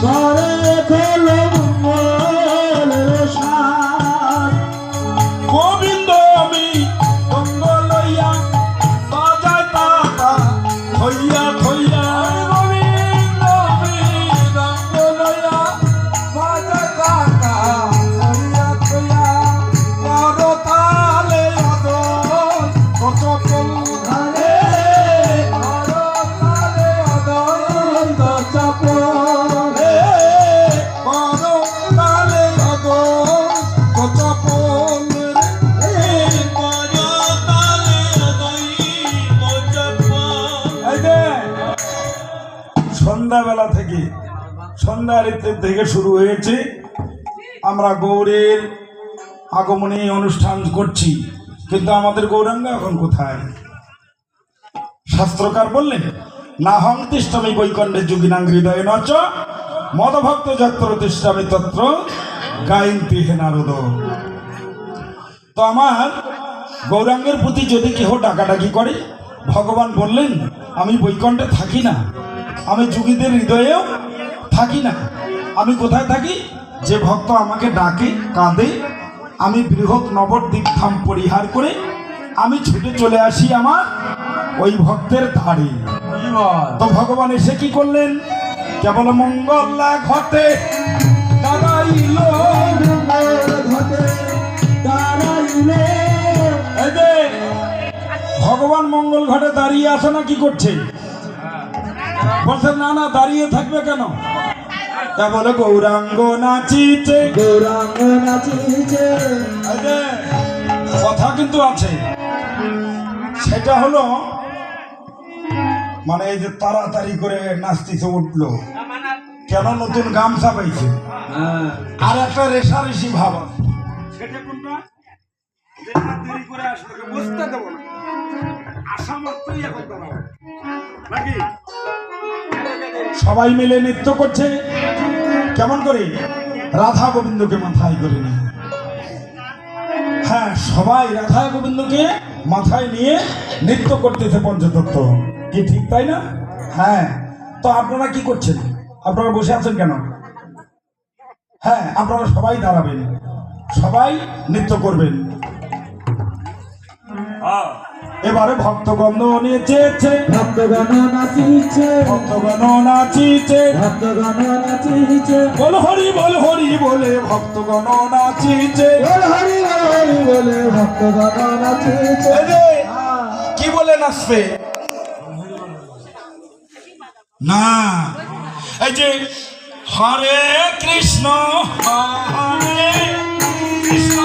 ঘরে খোলো মঙ্গলের সাজ। গোবিন্দ আমি অঙ্গ লইয়া বাজাই তাতা থইয়া থইয়া। গোবিন্দ আমি অঙ্গ লইয়া বাজাই তাতা থইয়া থইয়া। করো তালে অদল কত চল ঘরে করো তালে অদন্ত চাপন। করো তালে অদল কত পল করো তালে অদল কত পল। এই যে সন্ধ্যাবেলা থেকে সন্ধ্যা আরতি থেকে শুরু হয়েছে, আমরা গৌরের আগমনে অনুষ্ঠান করছি, কিন্তু আমাদের গৌরাঙ্গ এখন কোথায়? শাস্ত্রকার বললেন না হং তিষ্ঠামি বৈকণ্ঠে যোগিনাং হৃদয়ে নচ মদভক্ত যত্র তিষ্ঠামি তত্র গায়ন্তি হে নারদ। তো আমার গৌরাঙ্গের প্রতি যদি কেহ ডাকাডাকি করে, ভগবান বললেন আমি বৈকণ্ঠে থাকি না, আমি যোগীদের হৃদয়েও থাকি না। আমি কোথায় থাকি? যে ভক্ত আমাকে ডাকে কাঁদে, আমি বৃহৎ নবদ্বীপ ধাম পরিহার করে আমি ছুটে চলে আসি আমার ওই ভক্তের ধারে। তো ভগবান এসে কি করলেন? কেবল মঙ্গলা ঘটে দাঁড়াইল, ঘটে দাঁড়াইল। এই যে ভগবান মঙ্গল ঘটে দাঁড়িয়ে আসে না, কি করছে? বলছে না না দাঁড়িয়ে থাকবে কেন? তা বলে গৌরাঙ্গ নাচিছে, গৌরাঙ্গ নাচিছে। এই যে কথা কিন্তু আছে, সেটা হলো মানে এই যে তাড়াতাড়ি করে নাচতেছে, উঠলো কেন? নতুন গামছা পাইছে, আর একটা রেশারেশি ভাব আছে। সেটা কোনটা? যেটা দেরি করে আসলে বুঝতে দেবো না, আশা মাত্রই এখন দাঁড়াবো নাকি? সবাই মিলে নৃত্য করছে, কেমন করে? রাধা গোবিন্দকে মাথায় করে নিয়ে। হ্যাঁ, সবাই রাধা গোবিন্দকে মাথায় নিয়ে নৃত্য করতেছে পঞ্চতত্ত্ব, কি ঠিক তাই না? হ্যাঁ, তো আপনারা কি করছেন? আপনারা বসে আছেন কেন? হ্যাঁ, আপনারা সবাই দাঁড়াবেন, সবাই নৃত্য করবেন। এবারে ভক্তগণ নেচেছে, ভক্তগণ নাচিছে, ভক্তগণ নাচিছে, ভক্তগণ নাচিছে। বল হরি বল হরি বলে ভক্তগণ নাচিছে। বল হরি বল হরি বলে ভক্তগণ নাচিছে। এই যে কি বলে নাচবে? না, এই যে হরে কৃষ্ণ হরে কৃষ্ণ